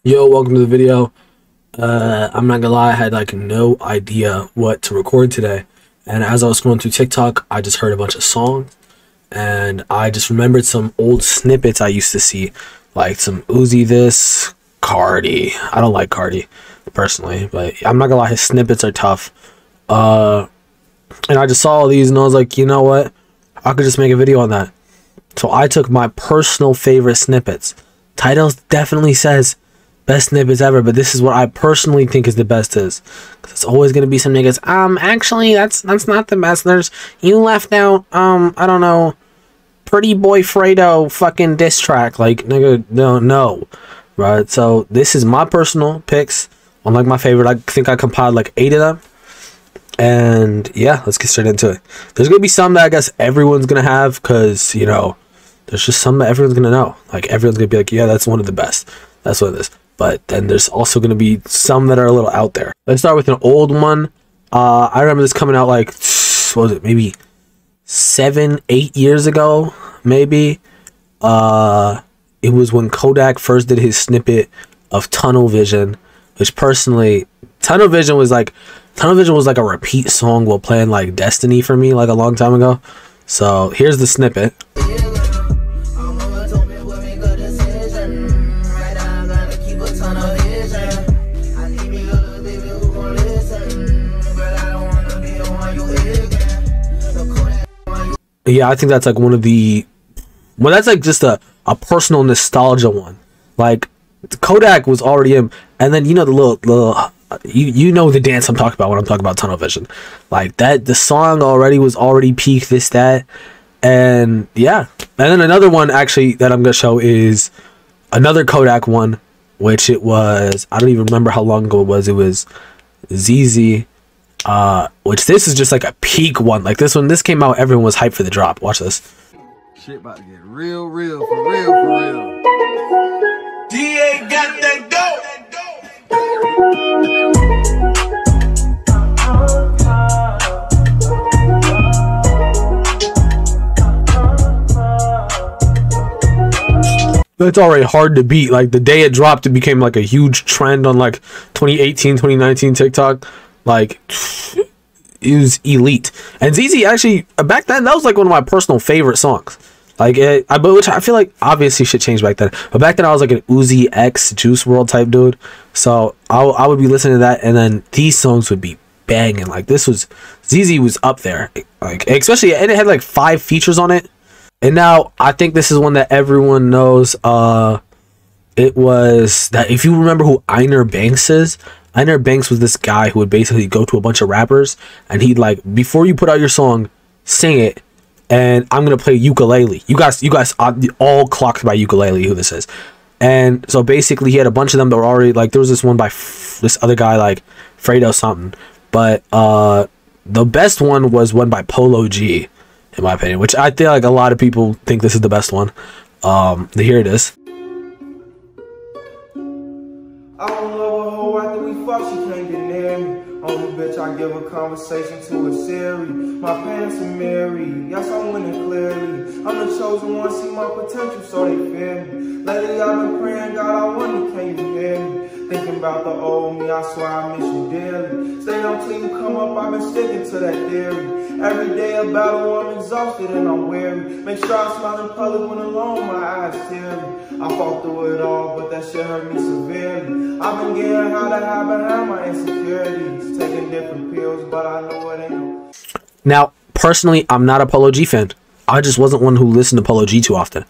Yo, welcome to the video. I'm not gonna lie, I had like no idea what to record today. And as I was scrolling through TikTok, I just heard a bunch of songs and I just remembered some old snippets I used to see, like some Uzi this, Cardi. I don't like Cardi personally, but I'm not gonna lie, his snippets are tough. And I just saw all these and I was like, you know what? I could just make a video on that. So I took my personal favorite snippets. Titles definitely says best snippets ever, but this is what I personally think is the best is. Cause it's always gonna be some niggas. Actually, that's not the best. You left out. I don't know. Pretty Boy Fredo fucking diss track. Like nigga, no, right? So this is my personal picks on like my favorite. I think I compiled like 8 of them. And yeah, let's get straight into it. There's gonna be some that I guess everyone's gonna have, cause you know, there's just some that everyone's gonna know. Like everyone's gonna be like, yeah, that's one of the best. That's what it is. But then there's also going to be some that are a little out there. Let's start with an old one. I remember this coming out like, what was it, maybe 7-8 years ago, maybe. It was when Kodak first did his snippet of Tunnel Vision, which personally, Tunnel Vision was like a repeat song while playing like Destiny for me like a long time ago. So here's the snippet. Yeah, I think that's like one of the, well, that's like just a personal nostalgia one. Like Kodak was already in, and then you know the little you know the dance I'm talking about when I'm talking about Tunnel Vision. Like that, the song was already peaked, this, that, and yeah. And then another one actually that I'm gonna show is another Kodak one, which it was, I don't even remember how long ago it was. It was ZZ. Which this is just like a peak one. Like this came out, everyone was hyped for the drop. Watch this. Shit about to get real, for real. DA got that dope. It's already hard to beat. Like the day it dropped, it became like a huge trend on like 2018, 2019 TikTok. Like it was elite. And ZZ actually back then, that was like one of my personal favorite songs. Like which I feel like obviously shit changed back then, but back then I was like an Uzi X Juice WRLD type dude, so I would be listening to that, and then these songs would be banging. Like this was, ZZ was up there, like especially, and it had like 5 features on it. And now I think this is one that everyone knows. It was that, if you remember who Einer Banks is, Einer Banks was this guy who would basically go to a bunch of rappers and he'd like, before you put out your song, sing it, and I'm gonna play ukulele. You guys all clocked by ukulele who this is. And so basically he had a bunch of them that were already like, there was this one by this other guy like Fredo something, but the best one was one by Polo G, in my opinion, which I feel like a lot of people think this is the best one. Here it is. I don't love a hoe after we fuck, she can't get near me. Only bitch I give a conversation to is Siri. My parents are married, yes I'm winning clearly. I'm the chosen one, see my potential so they feel me. Lately I've been praying, God I wonder can you hear me? Thinking about the old me, I swear I miss you dearly. Stay down till you come up, I've been sticking to that theory. Every day a battle, I'm exhausted and I'm weary. Make sure I smile in public when alone, my eyes tear me. I fought through it all, but that shit hurt me severely. I've been getting how to hide behind my insecurities. Taking different pills, but I know it ain't. Now, personally, I'm not a Polo G fan. I just wasn't one who listened to Polo G too often.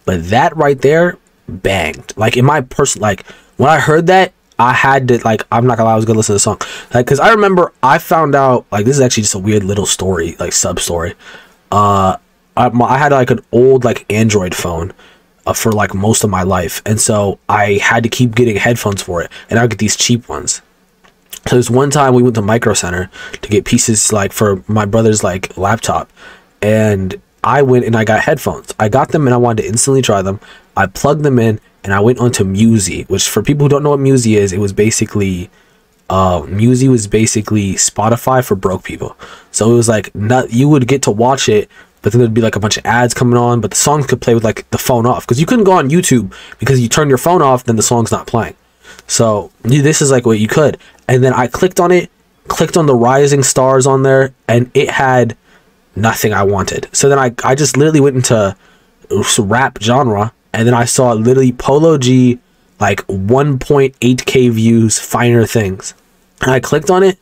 But that right there banged. Like in my like when I heard that, I had to, like, I'm not gonna lie, I was gonna listen to the song. Like, cause I remember I found out, like, this is actually just a weird little story, like sub story. I had like an old like Android phone for like most of my life, and so I had to keep getting headphones for it, and I'd get these cheap ones. So this one time we went to Micro Center to get pieces like for my brother's like laptop, and I went and I got headphones. I got them and I wanted to instantly try them. I plugged them in and I went onto Musi, which for people who don't know what Musi is, it was basically Musi was basically Spotify for broke people. So it was like, you would get to watch it, but then there'd be like a bunch of ads coming on, but the songs could play with like the phone off, because you couldn't go on YouTube because you turn your phone off, then the song's not playing. So this is like what you could. And then I clicked on it, clicked on the rising stars on there, and it had nothing I wanted. So then I just literally went into rap genre, and then I saw literally Polo G, like 1.8K views, Finer Things. And I clicked on it,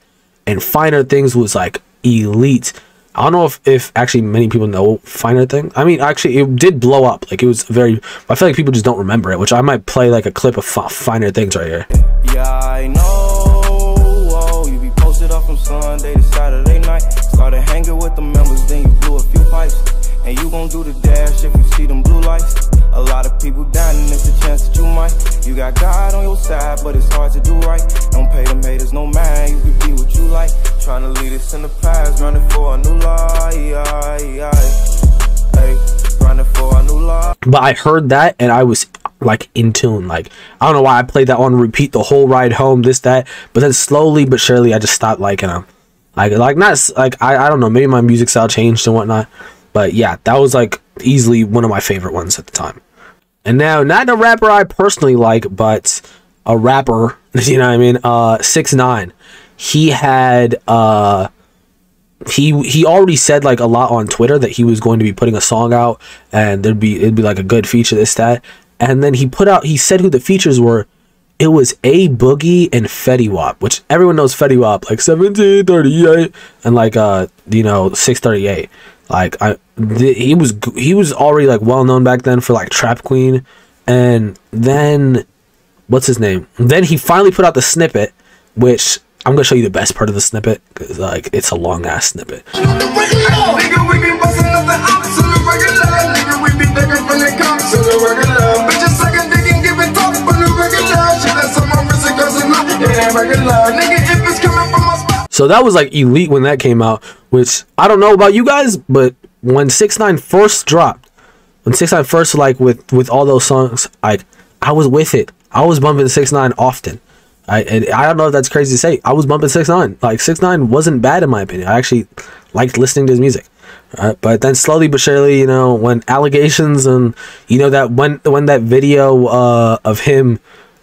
and Finer Things was like elite. I don't know if actually many people know Finer Things. I mean, actually, it did blow up. Like, it was very... I feel like people just don't remember it, which I might play like a clip of Finer Things right here. Yeah, I know. Whoa, you be posted up from Sunday to Saturday night. Started hanging with the members, then you blew a few pipes. And you gon' do the dash if you see them blue lights. A lot of people down, and it's a chance that you might. You got God on your side, but it's hard to do right. Don't pay them haters no mind, you can be what you like. Tryna lead us in the past, running for a new life. Running for a new life. But I heard that, and I was like in tune. Like, I don't know why I played that on repeat the whole ride home, this, that. But then slowly but surely, I just stopped liking them. I don't know, maybe my music style changed and whatnot. But yeah, that was like easily one of my favorite ones at the time. And now, not a rapper I personally like, but a rapper, you know what I mean? 6ix9ine. He had he already said like a lot on Twitter that he was going to be putting a song out, and it'd be like a good feature, this, that. And then he said who the features were. It was A Boogie and Fetty Wap, which everyone knows Fetty Wap, like 1738 and like 638. Like he was already like well known back then for like Trap Queen. And then what's his name? Then he finally put out the snippet, which I'm gonna show you the best part of the snippet because like it's a long ass snippet. So that was like elite when that came out, which I don't know about you guys, but when 6ix9ine first dropped, when 6ix9ine first like with all those songs, like I was with it. I was bumping 6ix9ine often. I don't know if that's crazy to say. I was bumping 6ix9ine. Like 6ix9ine wasn't bad in my opinion. I actually liked listening to his music. But then slowly but surely, you know, when allegations and that when that video of him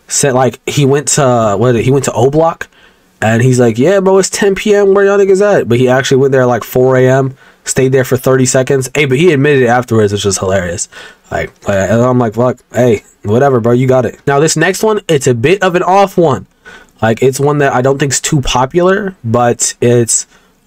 said like he went to O Block. And he's like, yeah, bro, it's 10 p.m. Where y'all niggas at? But he actually went there at like 4 a.m. Stayed there for 30 seconds. Hey, but he admitted it afterwards, which was hilarious. Like I'm like, fuck, hey, whatever, bro, you got it. Now, this next one, it's a bit of an off one. Like, it's one that I don't think's too popular, but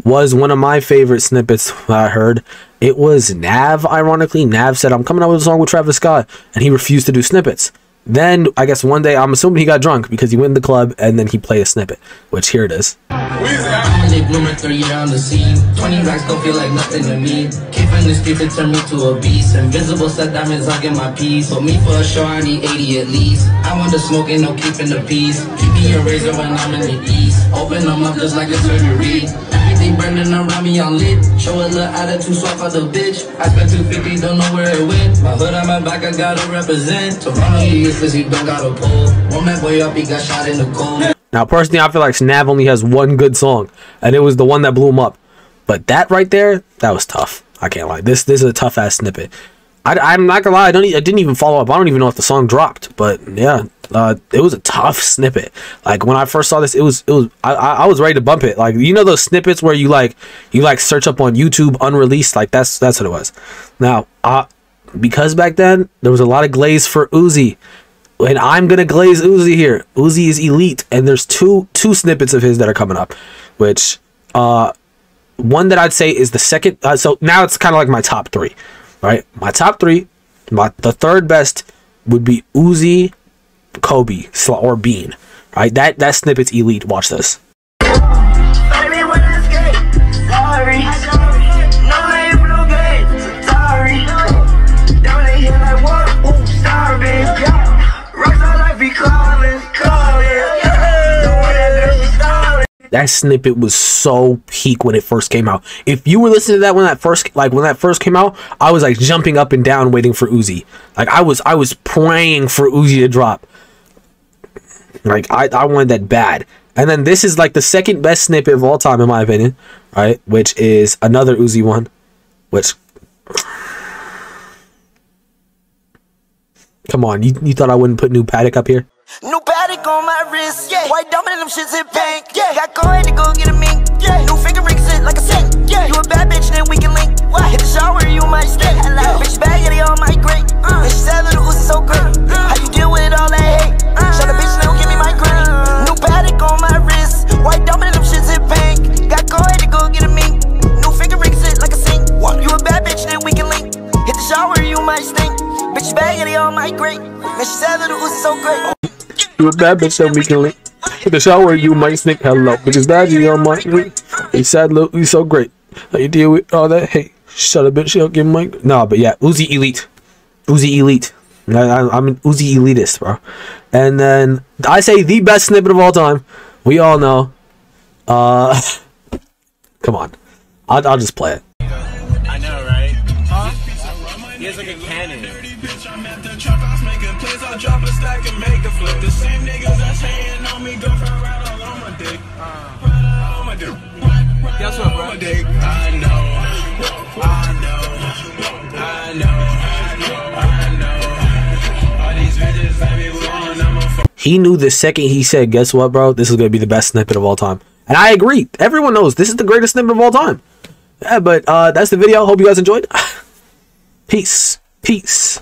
was one of my favorite snippets I heard. It was Nav, ironically. Nav said, I'm coming out with a song with Travis Scott, and he refused to do snippets. Then, I guess one day, I'm assuming he got drunk because he went in the club and then he played a snippet, which here it is. 20 racks don't feel like nothing to me. Came from the streets and turned me to a beast. Invisible set diamonds, I get my piece. For me for a show, I need 80 at least. I want the smoke, ain't no keeping the peace. Keep me a razor when I'm in the east. Open them up just like a surgery. Everything burning around me, I'm lit. Show a little attitude, swap out the bitch. I spent 250, don't know where it went. My hood on my back, I gotta represent. Toronto, he useless, he don't got a pole. One man boy up, he got shot in the cold. Now, personally, I feel like Nav only has one good song, and it was the one that blew him up. But that right there, that was tough. I can't lie. This is a tough ass snippet. I'm not gonna lie. I didn't even follow up. I don't even know if the song dropped. But yeah, it was a tough snippet. Like when I first saw this, I was ready to bump it. Like, you know those snippets where you search up on YouTube unreleased. Like that's what it was. Now, because back then there was a lot of glaze for Uzi. And I'm gonna glaze Uzi here. Uzi is elite, and there's two snippets of his that are coming up, which one that I'd say is the second. So now it's kind of like my top three, right? My top three, the third best would be Uzi, Kobe, or Bean, right? That snippet's elite. Watch this. That snippet was so peak when it first came out. If you were listening to that when that first came out, I was like jumping up and down waiting for Uzi. Like I was praying for Uzi to drop. Like I wanted that bad. And then this is like the second best snippet of all time in my opinion, right? Which is another Uzi one, which come on, you thought I wouldn't put New Paddock up here? New Patek on my wrist, yeah. White diamond and them shits in pink, yeah. Got go ahead to go get a mink, yeah. New finger ring sit like a sink, yeah. You a bad bitch, then we can link. What? Hit the shower, you might stink. Bitch bag, yeah, they all might great. And she said little Uzi so great. How you deal with all that hate? Shut a bitch, now give me my granny. New Patek on my wrist, white diamond and them shits in pink. Got go ahead to go get a mink. New finger ring sit like a sink. You a bad bitch, then we can link. Hit the shower, you might stink. Bitch bag, yeah, they all might great. And she said little Uzi so great. You a bad bitch, then we can link. In the shower, you might sneak. Hello, because bad, you on my link. He said, look, he's so great. How you deal with all that? Hey, shut up, bitch. She'll give my. Nah, but yeah, Uzi Elite. Uzi Elite. I'm an Uzi elitist, bro. And then I say the best snippet of all time. We all know. Come on. I'll just play it. I know, right? Huh? He has like a cannon. Drop a stack and make a flip. The same niggas that's hating on me go for a ride all on my dick. On my dick. Guess what, bro? I know. All these bitches let me want. I'm a He knew the second he said, guess what, bro? This is going to be the best snippet of all time. And I agree. Everyone knows this is the greatest snippet of all time. Yeah, but that's the video. Hope you guys enjoyed. Peace. Peace.